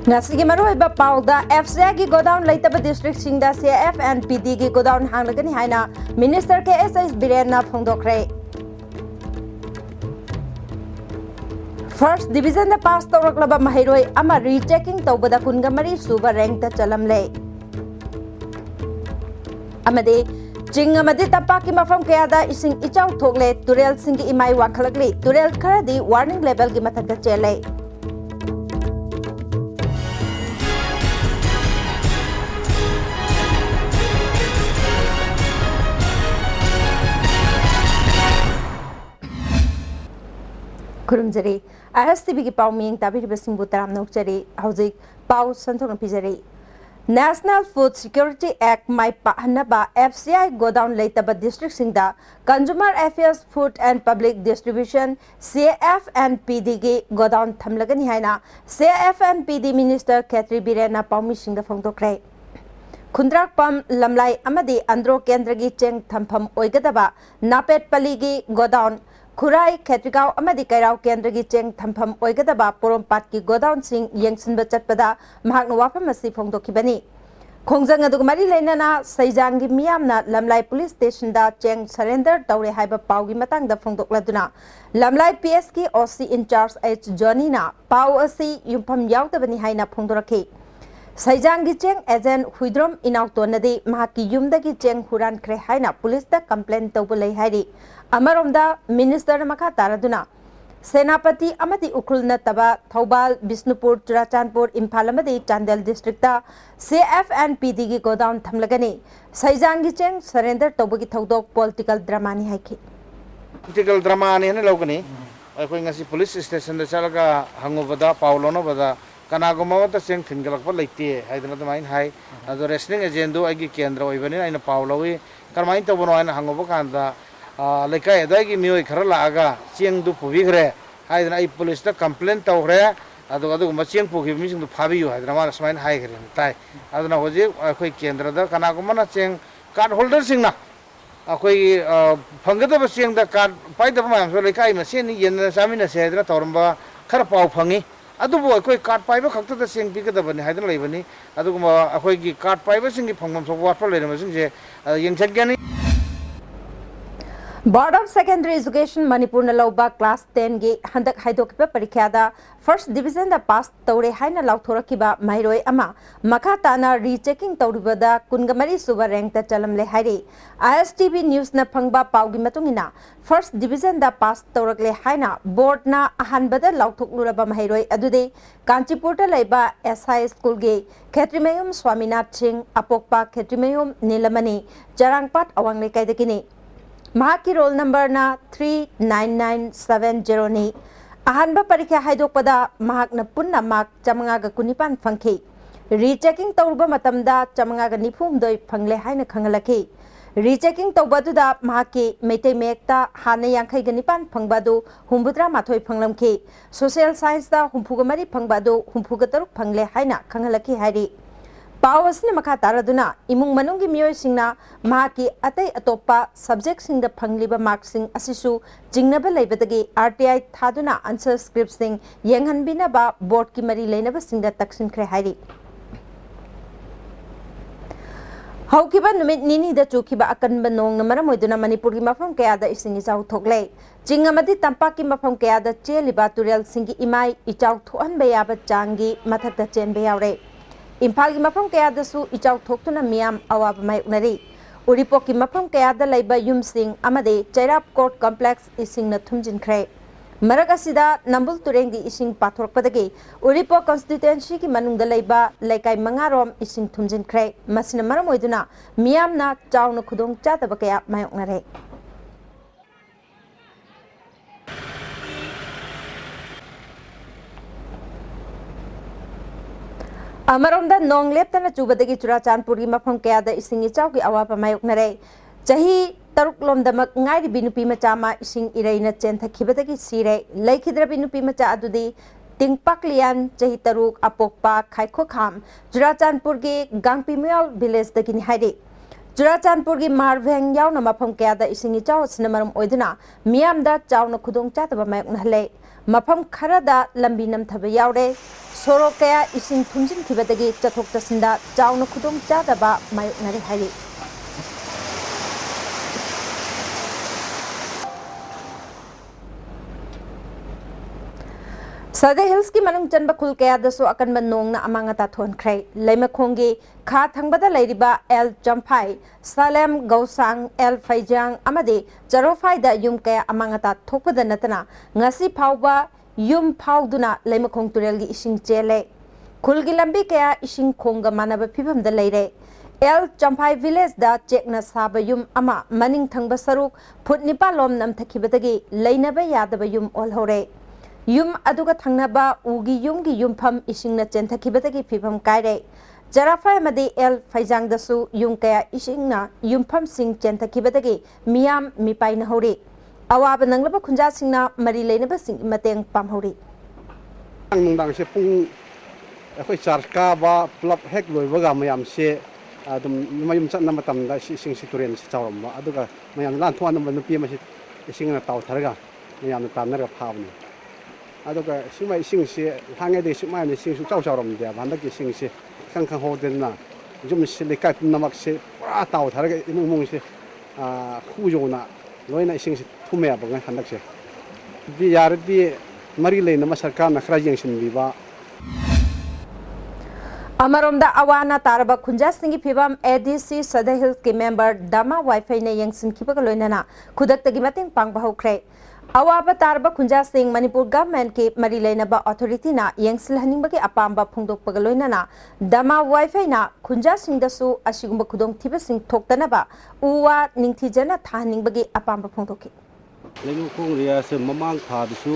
Ngasigi maruiba pauda FCI gi godown leitaba district singda CF and PD gi godown hanglagani haina Minister KSS Birena phongdokre. First division da pass tawraklaba mahairoi ama rechecking tawbada kungamari suba rank ta chalamle. Amade Jing amadi tapaki mafam kayada ising ichaw thogle turel singi imai wakhalakli turel kharadi warning level gi mathakta chele. Kurumjari ISTV ki pau ming tabiri basing butaram nokjari hauzik pau santhong pijari National Food Security Act mai pahanaba FCI godown leitaba district singda Consumer Affairs Food and Public Distribution CF and PD gi godown thamlagani haina CF and PD Minister Khetri Birena paumi singda phongdokre Khundrak pam lamlai amadi andro kendra gi cheng thampham oigadaba Napet pali gi godown Kurai Ketrigao amadi kairao kendra gi cheng thampham oigadaba porompat ki godown sing yengsinba chatpada mahakna wafam asi phongdokibani khongjang adu mari leinana saijang gi miyamna lamlai police station da cheng surrender tawre haiba pau gi matang da phongdokladuna lamlai PS ki OC in charge H Johnny na pau asi yumpham yaudabani haina phongdorakhi saijang gi cheng agent huidrom inautonadi mahaki yumdagi cheng huran khre haina police da complaint tawbulai hairi Amaromda Minister Makha Taraduna Senapati Amati Ukulna Taba Thobal Bisnupur Churachandpur Imphal amadi Chandel District ta CF and PD gi godown thamlagani Saijang gi cheng surrender tawbagi thodok political drama ni haiki Political drama ni logani akoi ngasi police station da chalaga hangubada paulono bada kanagoma ta cheng thingalakpa leite haidana tamain hai ado wrestling agent do agi kendra oibani aina paulowi karmain tawbono aina hangoba kanda lekai adagi mioi khara laaga cheng du pubigre haidana ai police ta complaint tawre adu ma cheng pugi mising du phabiyu haidana ma smain hai gre tai aduna hoji akoi kendra da kanagoma na cheng card holder singna akoi phangada ba cheng da card paida ba ma so lekai ma sen ni yen samina se haidana tawramba khara pau phangi adubo akoi card paiba khakta da cheng bigadabani haidana leibani aduguma akoi gi card paiba singi phangmam so watpa leirama singje yengchagani Board of Secondary Education Manipur na lauba class 10 gi handak haidokiba parikya da first division da pass tawre haina lauthorakiba mairoi ama makha tana rechecking tawribada kungamari suba rank ta chalamle hairi ISTV news na phangba paugi matungina first division da pass tawrakle haina board na ahanbada lauthokluraba mairoi adude Kanchipur ta leiba SI school gi Khetrimayum Swaminath Singh apokpa Khetrimayum Nilamani Charangpat awangle kaidakini Mahaki roll number na 39970 ni ahanba parikya haidokpada mahak na punna mak chamanga ga kunipan phangki rechecking tawba matamda chamanga ga nifum doi phangle haina khangalaki rechecking tawbaduda mahaki meitei mekta hana yankhai ga nipan phangbadu humbudra mathoi phanglamki social science da humpuga mari phangbadu humpuga taruk phangle haina khangalaki hairi Powers ni makha taraduna imung manungi miyoy singna mahaki atay atopa subject singda phangliba mark sing asisu jingnaba leibadagi RTI thaduna answer script sing yenghanbina ba board ki mari leinaba singda taksin khre hairi Haukiba numit nini da chukiba akanba nong namara moiduna Manipur ki mafam kaya da isingi chaw thokle jingamadi tampak ki mafam kaya da cheliba turel singi imai ichaw thoan bayaba changi mathakta chen bayawre Imphal ki mafam kaya da su ichaw thoktuna miyam awab mai unari Uripo ki mafam kaya da laiba yum sing amade Chairap Court Complex ising na thumjin khre Maragasida Nambul Turengi ising pathorpadagi Uripo constituency ki manung da laiba laikai mangarom ising thumjin khre masina maramoiduna miyam na chawna khudong chataba kaya mai unare Amaronda nong leptana chubadagi Churachandpur gi mafam kaya da isingi chaw ki awapa mayok nare chahi taruk lomdamak ngai binupi macha ma ising iraina chenthakibadagi sire laikhidra binupi macha adudi tingpaklian chahi taruk apokpa khaikho kham Churachandpur gi Gangpimyal village dagi ni hairi Churachandpur की मारभेंग यावना मफम कयादा इसिंग इचाव सिना मरम ओइदुना मियामदा चावना खुदोंग चातबा मायकनहले मफम खरदा लंबी नमथबा यावरे सोरो कया इसिंग थुमजिन खिबदगी चथोक चसिंदा चावना खुदोंग चातबा मायकनरे हारि सदे hills की मनुंग चनब खुल कयादसो अकनब नोंगना अमांगता थोनख्रे लेमखोंगी खा थंगबदा लैरिबा एल चंफाई सालेम गौसांग एल फैजांग अमदे चरोफाइदा युम कया अमांगता थोकपदा नतना ngasi फावबा युम फावदुना लेमखोंग तुरेलगी इसिंग चेले खुलगी लंबी कया इसिंग खोंगा मानब फिबमदा लैरे एल चंफाई विलेज दा चेकना साब युम अमा मनिंग थंगबा सरुक फुट निपालोम नमथखिबदगी लैनबा यादबा युम ओलहोरे युम अदुगा थंगनबा उगी युमगी युमफम इसिंगना चेंथखिबदगी फिबम कायरे जराफाय मदे एल फैजांग दसु युम कया इसिंगना युमफम सिंग चेंथखिबदगी मियाम मिपाइन होरे अवाब नंगलबा खुंजा सिंगना मरी लेनबा सिंग मतेंग पामहोरे नंदांग से पुंग अखोय चारका बा प्लब हेक लोइबगा मयाम से अदुम मयुम चतना मतमदा सिंग सितुरेन से चावरम अदुगा मयाम लान थोन नंबर नुपी मसि इसिंगना तावथरगा मयाम तानरगा फावनी अदुगा सिमा इसिंग से हांगे दे सिमा ने सिंग सु चाव चावरम दे बांदा के सिंग से खंग खंग होदेना जुम से लेका नमक से पुरा तावथरगा इमुंग से खुजोना लोइना इसिंग से थुमे बंगा हंदक से दी यार दी मरी लेना सरकार न खरा यंगसिनबीबा अमरोमदा अवाना तारबा खुंजा सिंगी फिबम एडीसी सदे हिल्स के मेंबर दामा वाईफाई ने यंगसिनखिबगा लोइनाना खुदक्तगी मतेंग पांगबा होख्रे अवाब तारबा खुंजा सिंग मणिपुर गवर्नमेंट के मरी लेनबा अथॉरिटी ना यंगसिलहनिंगबगे अपांबा फोंदोकपगा लोइनाना दामा वाईफाई ना खुंजा सिंगदसु असिगुंबा खुदोंग थिबा सिंग थोक्तनबा उवा निंगथिजना थाहनिंगबगे अपांबा फोंदोके लेनुखोंग रिया से ममांग थादसु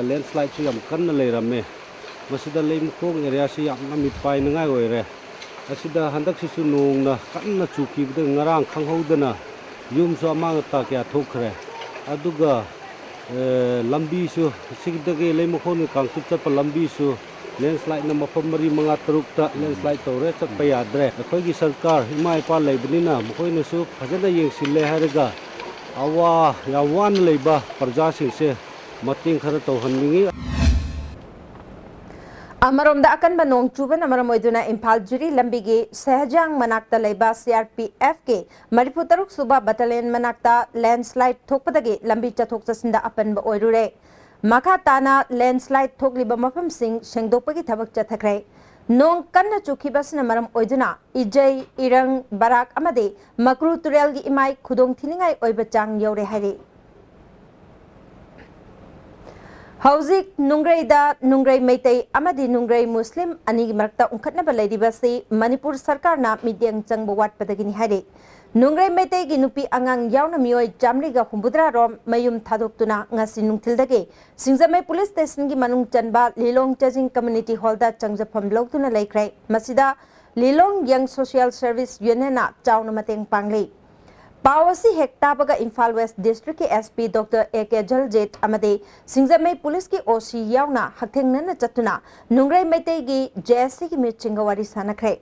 लैंडस्लाइड सु यम कन्न लेरमे मसिदा लेमुखोंग एरिया से यामना मिपाई नंगाय ओइरे असिदा हंदक सिसु नोंगना कन्न चुखिबदा ngarang khanghoudana yumsu amang ta kya thokre aduga lambi su sigdage lemukhon kangchup chapa lambi su landslide na mafam mari manga taruk ta landslide tore chakpa yadre akhoi gi sarkar himai pa leibnina mkhoi na su phajana yengsille haraga awa yawan leiba parja sing se mating khara tawhanningi अमरोमदा अकनबा नोंग चुबन अमरमोइदुना Imphal जुरी लंबीगे सहजांग मनाक्ता लेबा CRPF के मणिपुर तरुक सुबा battalion मनाक्ता landslide थोकपदगे लंबी चथोक चसिंदा अपनबा ओइरुरे मखा ताना landslide थोकलिबा मफम सिंग शेंगदोपगी थबक चथखरे नोंग कन्न चुखिबसना मरम ओइदुना इजय इरंग Barack अमदे Makru तुरेलगी इमाई खुदोंग थिनिंगाई ओइबा Chang you're हाइरे हौजिक नुंग्रैदा नुंग्रै Meitei अमदि नुंग्रै मुस्लिम अनिगी मरक्ता उंखटनबा लैरिबसि मणिपुर सरकारना मिडियंग चंगबा वाटपदगिनि हाइरे नुंग्रै मैतैगी नुपी अंगांग यावना मियोय जामरिगा हुंबुद्रा रोम मयुम थादोक्तुना ngasi नुंगथिलदगे सिंगजमै पुलिस स्टेशनगी मनुंग चनबा लिलोंग चजिंग कम्युनिटी हॉलदा चंगजफम लौतुना लैख्रै मसिदा लिलोंग यंग सोशल सर्विस यूनियनना चावना मतेंग पांगले पावसी हेक्टाबगा इम्फाल वेस्ट डिस्ट्रिक्ट के एसपी डॉक्टर ए.के. जलजेट अमदे सिंगजमै पुलिस की ओसी यावना हथेंगनना चतुना नुंग्रै मैतैगी जेएससी की मीटिंग वारी सानख्रे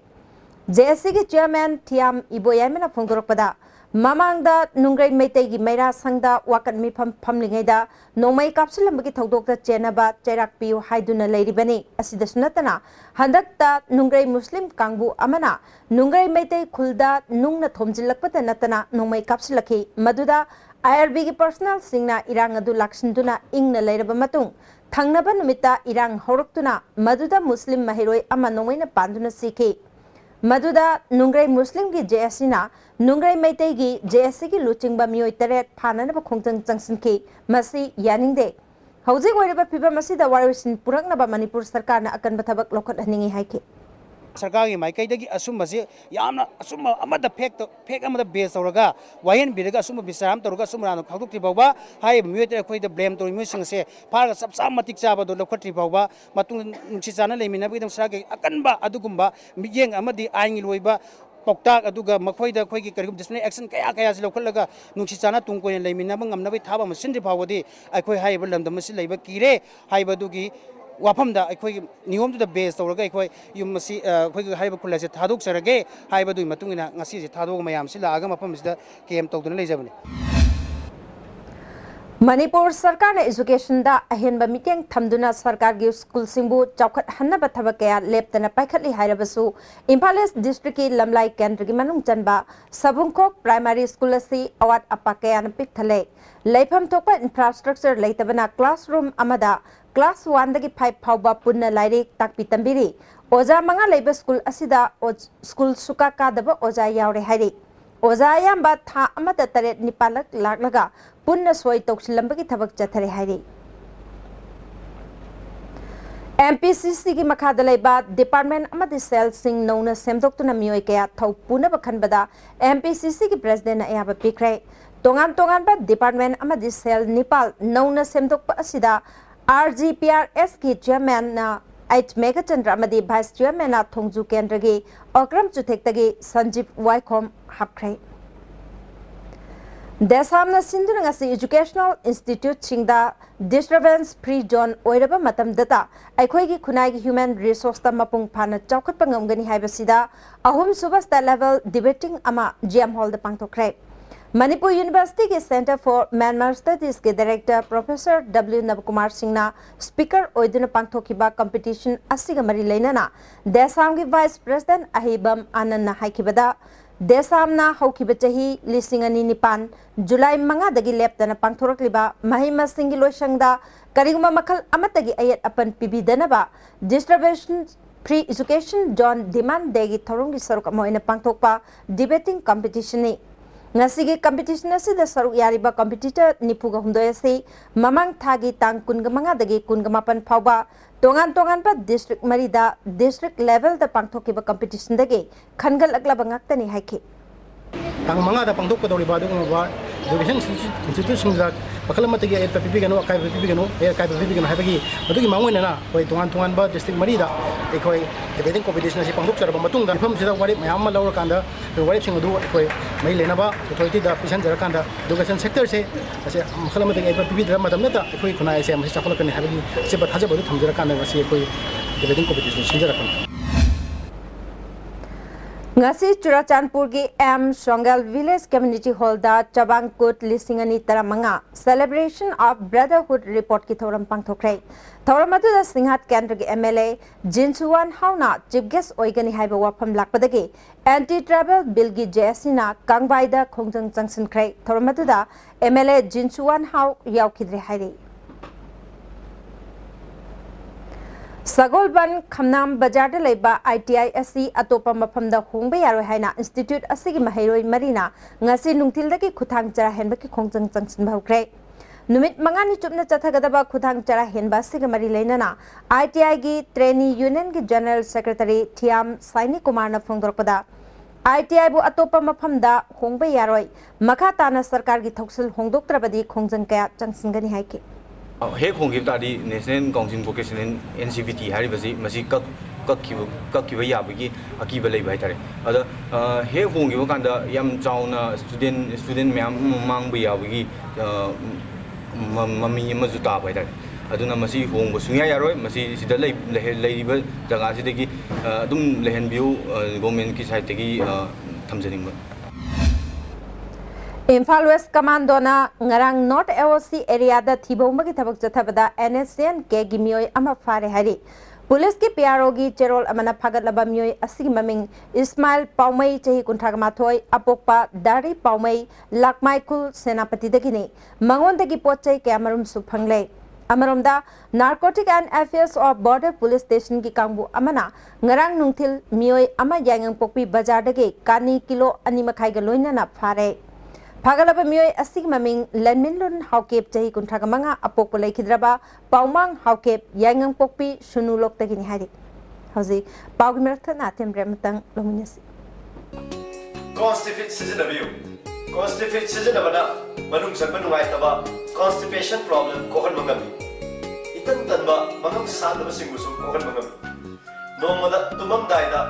जेएससी की चेयरमैन थियाम इबोयामना फोंदोरपदा ममांगदा नुंग्रै मैतैगी मैरा संगदा वाकन मिफम फमलिंगैदा नोमै कापसलंबगी थौदोकता चेनबा चैराक पियु हाइदुना लैरिबनी असिदसु नतना हंदकता नुंग्रै मुस्लिम कांगबु अमना नुंग्रै मैतै खुलदा नुंगना थोमजिलकपता नतना नोमै कापसलखि मदुदा आईआरबी की पर्सनल सिंगना इरांग अदु लाक्सिनदुना इंगना लैरबा मतुंग थंगनबा नुमिता इरांग हौरक्तुना मदुदा मुस्लिम महिरोय अमा नोमैना पांदुना सिखि मदुदा नुंग्रै मुस्लिम की जेएससी ना नुंग्रै मैतै की जेएससी की लुचिंगबा मियोय तरेट फाननबा खोंजंग चंगसिनखि मसी यानिंगदे हौजिक ओइरबा फिबा मसिदा वारिसिन पुरकनबा मणिपुर सरकारना अकनबा थबक लौखटहनिंगी हाइखि सरकार की माइकईदगी असुम से यामना assume अमद fake अमद base तौरगा वायन बिरगा assume बिसाम तौरगा assume रानो खादुक्ति बावबा हाय मियोते अखोइद ब्लेम तौर मियोसिंग से फारगा सबसा मतिक चाबदो लौखट्रि बावबा मतुंग नुंसि चाना लेमिनाबगिदम सरकार अकनबा अदुगुंबा मियेंग अमदि आइंग लोइबा पौताक अदुगा मखोइदा अखोइगी करिगुम डिसिप्लिनरी एक्शन कया कया से लौखलगा नुंसि चाना तुंग कोइन लेमिनाबा ngamnabai thaba masinri phawadi अखोइ हाइबा लमदम मसि लैबा किरे हाइबदुगी वाफमदा अखोई नियम तुदा बेस तौरगा अखोई युम मसी अखोई हाइबा खुला से थादोक सरगे हाइबा दुई मतुंगिना ngasi से थादोक मयाम से लागा मफम सिदा केम तौदुना लेजबनी मणिपुर सरकार ने एजुकेशन दा अहेनबा मीटिंग थमदुना सरकार गी स्कूल सिंबु चौखट हन्नबा थबक कया लेप्तना पाइखटली हाइरबसु इम्फाल ईस्ट डिस्ट्रिक्ट की लमलाई केंद्र की मनुंग चनबा सबुंखोक प्राइमरी स्कूल असि अवात अपा कया न पिक थले लेफम थोकपा इंफ्रास्ट्रक्चर लेतबना क्लासरूम अमदा क्लास 1 दगी 5 फाउबा पुन्ना लाइरिक ताकपि तंबिरी ओजा मंगा लेबा स्कूल असिदा स्कूल सुका कादबा ओजा यावरे हाइरि ओजा याम्बा था अमदा तरेत निपालक लागलगा पुन्ना सोई तौसिलंबगी थबक चथरे हाइरि MPCC की मखादा लेबा डिपार्टमेंट अमदि सेल सिंग नौना सेमदोक्तुना मियोय कया थौ पुनब खनबदा MPCC की प्रेसिडेंट अयाबा पिखरे तोंगान तोंगान बा डिपार्टमेंट अमदि सेल निपाल नौना सेमदोक्पा असिदा RGPRS की चेयरमैन ना H मेघचंद्र अमदि वाइस चेयरमैन ना थोंजु केंद्र की अक्रम चुथेक्तगी Sanjeev वाइखोम हापख्रे देसामना सिंधुना ngasi educational institute singda disturbance free zone oiraba matam data aikhoi gi khunai gi human resource ta mapung phana chawkhat pangamgani haibasida ahum suba star level debating ama GM hall da pangthokre Manipur University के Center for Myanmar Studies के director professor W नवकुमार Singh ना speaker ओइदुना पांगथोखिबा competition असिगा मरी लेनाना देसाम की vice president अहिबम आनंद ना हाइखिबदा देसामना हौखिबा चही लिसिंग अनि निपान जुलाई मंगा दगी लेप्तना पांगथोरकलिबा महिमा सिंह लोइसंगदा करिगुमा मखल अमतगी अयत अपन पिबिदनबा distribution free education zone demand देगी थोरंगी सरुक अमोइना पांगथोकपा डिबेटिंग कंपटीशन नि ngasi competition asida saruk yariba competitor nipuga humdoi ase mamang thagi tang kunga manga dagi kunga mapan phauba tongan tongan pa district marida district level da pangthokiba competition dagi khangal agla bangak tani haike tang manga da pangthok kadori ba dong ba education institution da pakala matagi ay PPP gano kai PPP gano ay kai PPP gano habagi madugi mangoina na koi tongan tongan ba district marida ekoi debating competition asi pangthok saraba matung da pham sida wari mayam ma lawra kanda wari sing du ekoi mai lena ba authority da pisan jara kanda education sector se ase makhala matagi ay PPP da madam na ta ekoi khuna ase amsi chakhala kan habagi se ba thaja bodu thamjara kanda asi ekoi debating competition sinjara kan ngasi Churachandpur ki M Shongal Village Community Hall da Chabangkut lisingani taramanga celebration of brotherhood report ki thoram pangthokre thoram adu da Singhat Kendra ki MLA Jinsuwan Hauna chief guest oigani haiba wafam lakpadagi anti travel bill gi JSina Kangbai da khongjang changsin khre thoram adu da MLA Jinsuwan Hau yaukidre hairi Sagolban Khamnam Bajar da leiba ITI asi atopa mafam da hongba yaroi haina institute asigi mahairoi marina ngasi nungtil dagi khuthang chara henba ki khongjang changsin bhaukre numit mangani chupna chathagadaba khuthang chara henba asigi mari leinana ITI gi trainee union gi general secretary Thiam Saini Kumar na phongdorpada ITI bu atopa mafam da hongba yaroi makha tana sarkar gi thoksil hongdoktrabadi khongjang kaya changsingani haike हेक होंगे तादी national council vocational NCVT हारिबसी मसी कक्किब याबगी अकीब लेबा हाइतारे अद हेक होंगे कांदा याम Chowna student ma'am मांगब याबगी mummy मजु ताब हाइतारे अदुना मसी होंब सुया यारोय मसी सिदा लेरिबा जगह सिदगी अदुम लेहनबिउ गवर्नमेंट की side तगी थमजनिंग Imphal West Commando na ngarang North AOC area da thibomba ki thabak chathabada NSN ke gimioi ama fare hari Police ki PRO gi cherol amana phagat laba mioi asigi maming Ismail Paumai chahi kunthag mathoi apokpa Dari Paumai Lakmaikul Senapati dagini mangon dagi pochai ke amarum suphangle Amaromda Narcotic and Affairs of Border Police Station ki kangbu amana ngarang nungthil mioi ama yangang pokpi bazar dagi kani kilo ani makhai ga loina na fare Pagalaba mioi asig maming Lanminlun Haukep chahi kuntragamanga apok polai kidraba Paumang Haukep yangang pokpi sunulok tagini hari Hauzi Paugmirtha natem rematang luminasi Constipate season of you Constipate season of ana manung sagman ngai taba constipation problem kohan mangami itan tanba manung sadaba singusu kohan mangami nomada tumam daida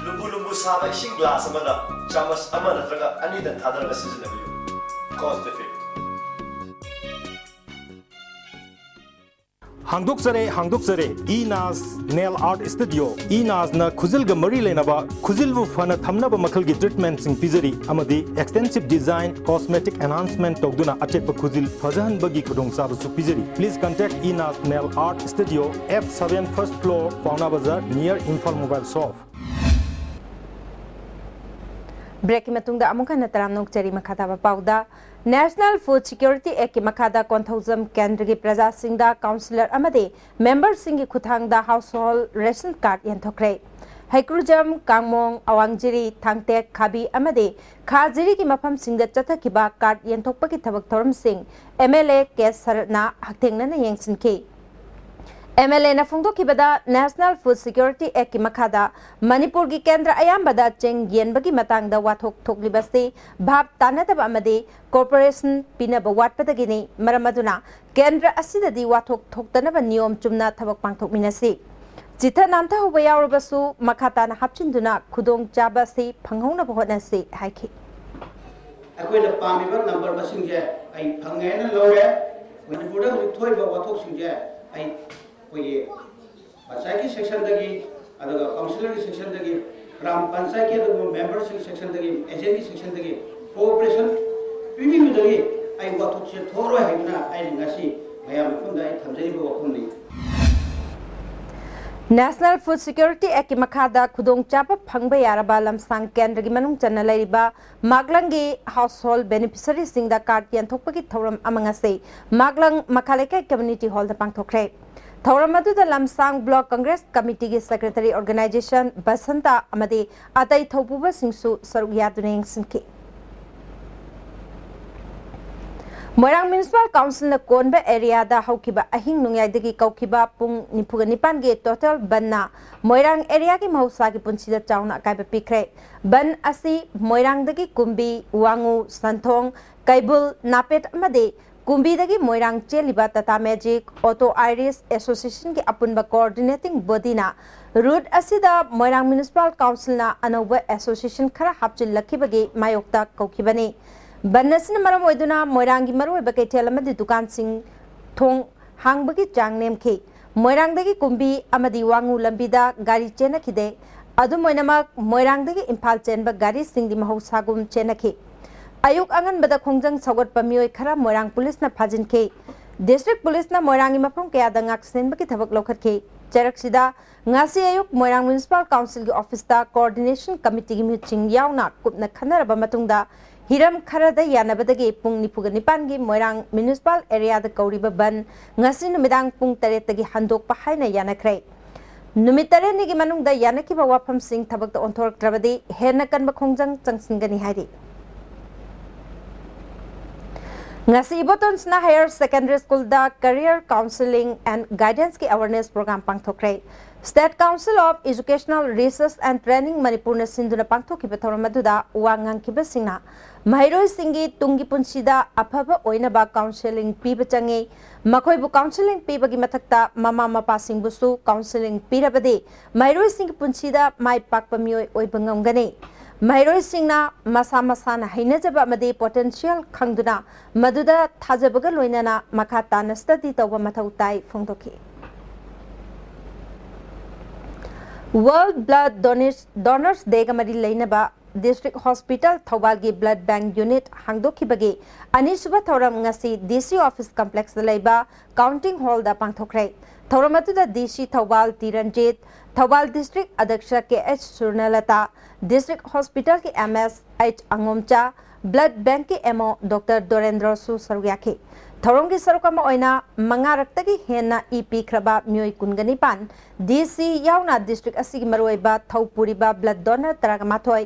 lubu saba ising glass amada chamas amana traga ani dan thadara season of you Constipate हांगदोक्चरे इनास nail art studio इनास न खुजिल ग मरी लेनबा खुजिल बु फना थमनबा मखल गी ट्रीटमेंट सिंग पिजरी अमदी एक्सटेंसिव डिजाइन कॉस्मेटिक एनहांसमेंट तोगदुना अचेप खुजिल फजहन बगी खुदोंग साब सु पिजरी प्लीज कांटेक्ट इनास nail art studio F7 first floor Paona Bazar near Imphal mobile shop break मतुंगदा अमुका नतराम नोकचरी मखादा पाउदा नेशनल फूड सिक्योरिटी एक्ट की मखादा कोंथौजम केंद्र की प्रजा सिंगदा काउंसिलर अमदे मेंबर सिंग की खुथांगदा हाउस होल्ड रेशन कार्ड यंथोखरे हैक्रुजम कांगमोंग अवांगजिरी थांगटेक खाबी अमदे खाजिरी की मफम सिंगदा चथकिबा कार्ड यंथोकपा की थबक थोरम सिंग MLA केस सरना हक्थेंगना यंगसिनके MLA na phongdokibada National Food Security Act ki makhada Manipur gi kendra ayambada cheng yenbagi matangda wathok thoklibase bhab tanadaba amade corporation pinaba watpadagini maramaduna kendra asidadi wathok thoktanaba niyom chumna thabak pangthokminasi jitha namtha hoba yawrabasu makhata na hapchinduna khudong chaba se phanghona bahona se haiki akoina pamiba number masing je ai phangena lore Manipur da thoi ba wathok sing je ai panchayat की section दगी अदगा councillor की section दगी ग्राम पंचायत के अदगा member की section दगी agent की section दगी cooperation PB दगी आई वाथोक से थोरो हैना आई ngasi मयाम फुंदा आई थमजैबो वखुमनि National Food Security Act की मखादा खुदोंग चाप फंगबा यारबा लमसांग केंद्र की मनुंग चन्ना लैरिबा मागलंगी हाउसहोल्ड बेनिफिशियरी सिंगदा कार्ड यंथोकपगी थौरम अमंगसे मागलंग मखालेका कम्युनिटी हॉल दा पांगथोखरे थौरम अदुदा लमसांग ब्लॉक कांग्रेस कमिटी की सेक्रेटरी ऑर्गेनाइजेशन बसंता अमदे अतै थौपुबा सिंगसु सरुक यादुनेंग सिंके मोरंग म्युनिसिपल काउंसिल न कोनबा एरिया दा हौकिबा अहिंग नुंगाइदगी कौकिबा पुंग निफुगा निपान गे टोटल बन्ना मोरंग एरिया की महौसा की पुंसीदा चाउना काइबा पिखरे बन असि मोरंगदगी कुंबी वांगु संथोंग कैबुल नापेट अमदे कुंबीदगी मोरंग चेलिबा Tata magic auto iris association की अपुनबा कोऑर्डिनेटिंग बॉडीना रूट असिदा मोरंग म्युनिसिपल काउंसिल ना अनौबा एसोसिएशन खरा हापचिल लखिबगे मायोक्ता कौखिबने बनसिन मरम ओइदुना मोरंगी मरोइबा कैथेल अमदि दुकान सिंग थोंग हांगबगी चांग नेमखे मोरंगदगी कुंबी अमदि वांगु लंबिदा गाड़ी चेनखिदे अदुमोइनमक मोरंगदगी इम्फाल चेनबा गाड़ी सिंगदि महौसागुम चेनखे अयुक अंगनबदा खोंजंग सगोटपा मियोय खरा मोरंग पुलिस ना फाजिनखे डिस्ट्रिक्ट पुलिस ना मोरंगी मफम कयादा ngaksenbagi thabak lokhatke चरकसिदा ngasi ayuk मोरंग म्युनिसिपल काउंसिल की ऑफिस ता कोऑर्डिनेशन कमिटी की मीटिंग यावना कुपना खनरबा मतुंगदा हिरम खरदा यानबदगे पुंग निपुगा निपान की मोरंग म्युनिसिपल एरिया दा कौरिबा बन ngasi numitang पुंग 3 तगी हंदोकपा हाइना यानखरे नुमित 3 निगी मनुंगदा यानखिबा वाफम सिंग थबक ता ओंथोरक्त्रबदि हेना कनबा खोंजंग चंगसिंगनी हाइरि ngasi Ibotonsna Higher Secondary School da Career Counseling and Guidance ki awareness program pangthokre State Council of Educational Research and Training Manipur na sinduna pangthoki bethoram aduda wangang kibasingna mairoi singi tungi punsida aphaba oina ba counseling piba change makhoi bu counseling piba gi mathakta mama mapa singbu su counseling pirabade mairoi singi punsida mai pakpa mioi oibangam gane माइरोई सिंगना मसा मसाना हैनजब अमदे potential खंगदुना मदुदा थाजबग लोइनाना मखा ताना study तौबा मथौ ताई फोंदोखि world blood donors day गमरी लेनबा district hospital Thoubal की ब्लड बैंक यूनिट हांगदोखिबगे अनिसुबा थौरम ngasi DC ऑफिस कॉम्प्लेक्स लेबा काउंटिंग हॉल दा पांगथोखरे थौरम अदुदा DC थौबाल तिरंजीत थौबाल डिस्ट्रिक्ट अध्यक्ष KH सुरनलता डिस्ट्रिक्ट हॉस्पिटल के MS अंगोमचा ब्लड बैंक के MO डॉक्टर दोरेंद्र सु सरुयाखे थौरम की सरुकम ओइना मंगारक्तगी हेना EP खरबा म्योय कुनगनिपान DC यावना डिस्ट्रिक्ट असि की मरोइबा थौपुरिबा ब्लड डोनर तरगमाथोय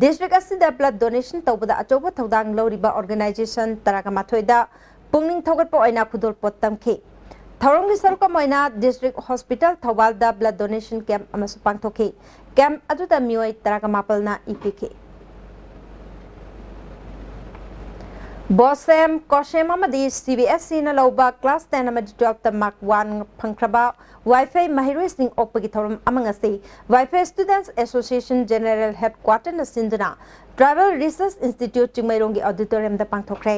डिस्ट्रिक्ट असिदा ब्लड डोनेशन तौबदा अचौबा थौदांग लौरिबा ऑर्गेनाइजेशन तरगमाथोयदा पुंगनिंग थौगटपा ओइना खुदोल पोत्तमखे थौरम की सरुकम ओइना डिस्ट्रिक्ट हॉस्पिटल थौबालदा ब्लड डोनेशन कैंप अमसु पांगथोखे कैंप अदुदा मियोय तरगमापलना इपिखे Bosem Koshema Madi CBSC na lauba class 10 amadi 12 ta mark 1 pangkraba Wi-Fi mahiruising opagi thorum amangase Wi-Fi Students Association General Headquarter na sinduna Travel Research Institute chingmairongi auditorium da pangthokre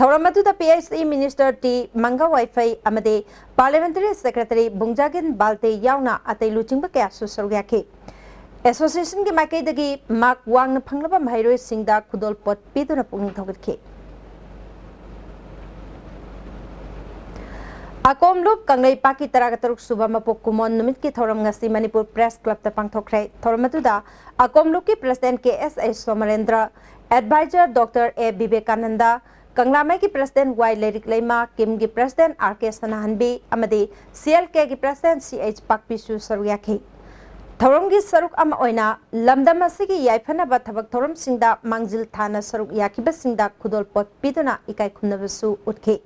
थौरम अदुदा PHE minister T Manga Vaiphei अमदे parliamentary secretary Bunjagin Valte यावना अतै लुचिंग कया सरुक याखि association की माइकैदगी मार्क वांगना फंगलबा महैरोय सिंगदा खुदोल पोट पीदुना पुंग थौगतखि अकोम लुप कंगलै पाकी तरागतरुक सुबा मपोक कुमोन नुमित की थौरम ngasi मणिपुर प्रेस क्लब ता पांगथोखरै थौरम अदुदा अकोम लुप की president KSH Somarendra advisor doctor A Vivekananda कंगलामै की प्रेसिडेंट वाई लेरिक लेमा किम की प्रेसिडेंट RK सनाहनबी अमदे CLK की प्रेसिडेंट CH पाकपिसु सरुयाखि थौरम की सरुक अमा ओइना लमदम असिगी याइफनबा थबक थौरम सिंगदा मांगजिल थाना सरुक याखिबा सिंगदा खुदोल पोट पीदुना इकाई खुन्नबसु उठखि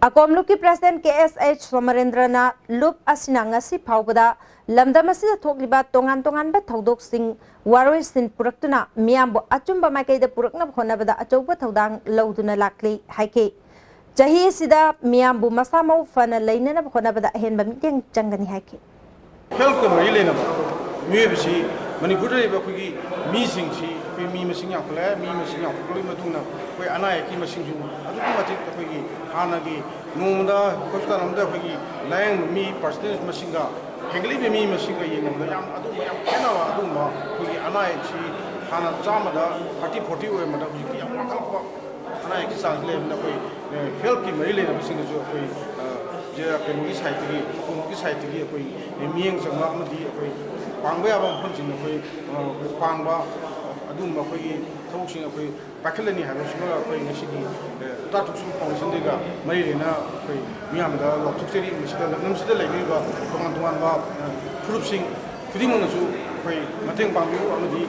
अकोम लुप की प्रेसिडेंट KSH सोमरेंद्रना लुप असिना ngasi फावबदा लमदम असिदा थोकलिबा तोंगान तोंगानबा थौदोकसिंग वारोइसिन पुरक्तुना मियामबो अचुंबा माइकैदा पुरक्नब होनबदा अचौबा थौदांग लौदुना लाक्ली हाइके चही सिदा मियामबु मसामौ फना लैननब होनबदा अहेनबा मिटेंग चंगनी हाइके हेल्थ को मरी लेना मियबसी मणिपुर की मीसिंग मी मसिंग याखले मी मसिंग याखले मधुना कोई अनाय की मसिंग की हानागी नोमदा हॉस्पिटल अमदा की लायंग मी पर्सनल मसिंगा हेगली मी मसिंगा येंगदा याम अदु याम केनावा अदुमा की अनाय छि हाना चामदा 30-40 ओय मदा की याम अकलपा अनाय की चांस लेना कोई हेल्थ की मरी लेना मसिंग जो कोई जे कनोगी साइट की कोई मियंग संगा अमदी कोई पांगबा याबा फंसिन कोई पांगबा अदुमा कोई थौसिंग कोई पाखलनी हाबसुगा कोई नसिगी ताटुसु फाउंडेशन मरी लेना कोई मियामदा लॉकचेरी मिसिदा नमसिदा लेबिबा तोंगान तोंगानबा फुरुपसिंग खुदिमनसु कोई मतेंग पांबिउ अमदी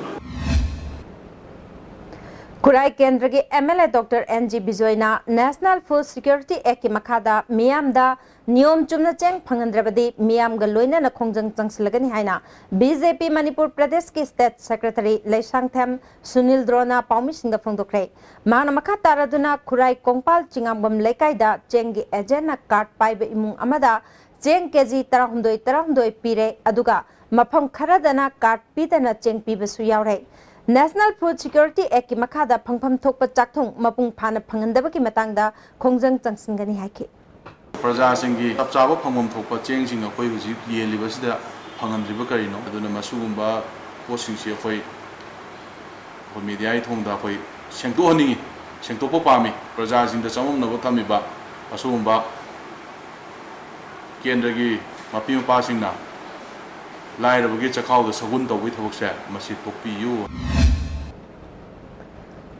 खुराई केंद्र के MLA डॉक्टर NG बिजोयना नेशनल फूड सिक्योरिटी एक्ट की मखादा मियामदा नियम चुमना चेंग फंगंद्रबदी मियामगा लोइना खोंजंग चंगसलगनी हाइना BJP मणिपुर प्रदेश के स्टेट सेक्रेटरी लेसांगथेम सुनील द्रोना पाउमी सिंगा फोंदोखरे माना मखा तारादुना खुराई कोंगपाल चिंगांबम लेकाइदा चेंगी एजेंट कार्ड पाइबे इमुंग अमदा चेंग केजी 13 पीरे अदुगा मफम खरदना कार्ड पीदना चेंग पीबसु यावरे नेशनल फूड सिक्योरिटी एक्ट की मखादा फंगफम थोप चाकथोंग मपुंग फाना फंगंदब की मतंगदा खोंजंग चंगसिंगनी हाइखि प्रजा सिंगी तपचाबो फंगम थोप चेंग सिंग अखोय हुजि येलिबसिदा फंगंद्रिबा करिनो अदुना मसुगुंबा पोसिंगसि अखोय मीडिया थोंदा अखोय सेंतोहनिंगी सेंतोपो पामी प्रजा सिंगदा चममनबो थमिबा मसुगुंबा केंद्र की मपी मपासिंगना लाइरबगी चखावद सगुन तौबी थबकसे मसि तोपियु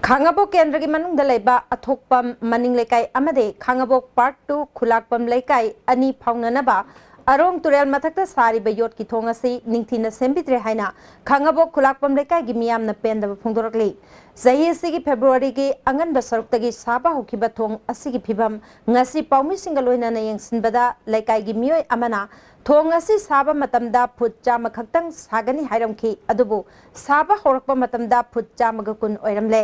खांगाबोक केंद्र की मनुंग लेबा अथोकपम मनिंग लेकाई अमदे खांगाबोक पार्ट 2 खुलाकपम लेकाई अनि फाउननबा अरोंग तुरेल मथक्ता सारी बयोट की थोंगसी निंगथिना सेंबित्रे हाइना खांगाबोक खुलाकपम लेकाई की मियामना पेंदब फोंदोरकली सही सिगी फेब्रुआरी की अंगन बसरुक्तगी साबा होखिबा थोंग असिगी फिबम ngasi पाउमी सिंगलोइना न यंगसिनबदा लेकाई की मियोय अमना थोंग असि साबा मतमदा फुट चाम खक्तंग सागनी हाइरमखि अदुबु साबा होरकपा मतमदा फुट चामग कुन ओइरमले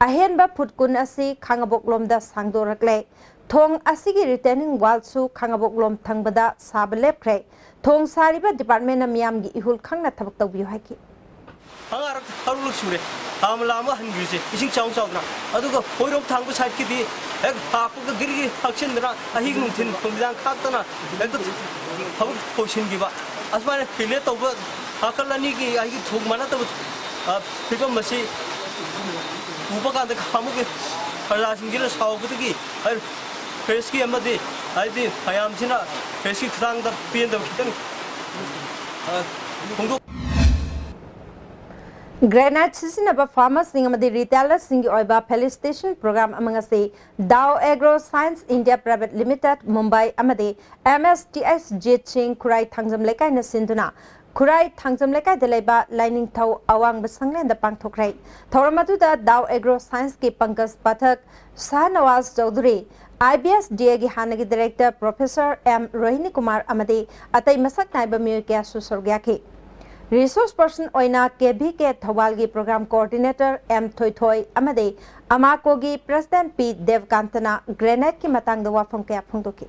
अहेनबा फुट कुन असि खांगाबोक लोमदा सांगदोरकले थोंग असिगी रिटर्निंग वालसु खांगाबोक लोम थंगबदा साब लेपख्रे थोंग सारिबा डिपार्टमेंट मियामगी इहुल खंगना थबक तौबियो हाइकि हंगार हरुलुक सुरे हामलाम हंगिसे इसिंग चाउ चाउना अदुगा होइरोक थांगबो साइड की दी एक हापुग गिरगी हक्सिनदना अहिग नुथिन फुंगिदां खातना एक हबु पोसिनगिबा असमाने फिले तौब हाकलनी की आइगी थुग माना तब फिबम मसी उपकांद खामुगे प्रजासिंगिर सावबदगी हर फेस की अमदे आइदि फयामसिना फेस की खदांग द पेन द खितन फुंगो ग्रेनाइट सिसिनबा फार्मर्स सिंगमदि रिटेलर्स सिंगी ओइबा फेलिसिटेशन प्रोग्राम अमंगसे Dow agro science India private limited Mumbai अमदि MSTS जेट सिंग खुराई थांजम लेकाई न सिंदुना खुराई थांजम लेकाई दलेबा लाइनिंग थौ अवांग बसंगलेन द पांगथोखरै थौरमदुदा दाव एग्रो साइंस की पंकज पाठक शाहनवाज चौधरी IBSDA की हानगी director professor M Rohini Kumar अमदि अतै मसक नाइबा मियो क्या सुसरग्याखि रिसोर्स पर्सन ओइना KVK थवाल की प्रोग्राम कोऑर्डिनेटर M थोइथोय अमदे अमाको की प्रेसिडेंट P देवकांतना ग्रेनेड की मतंग वाफम क्या फुंगदोखि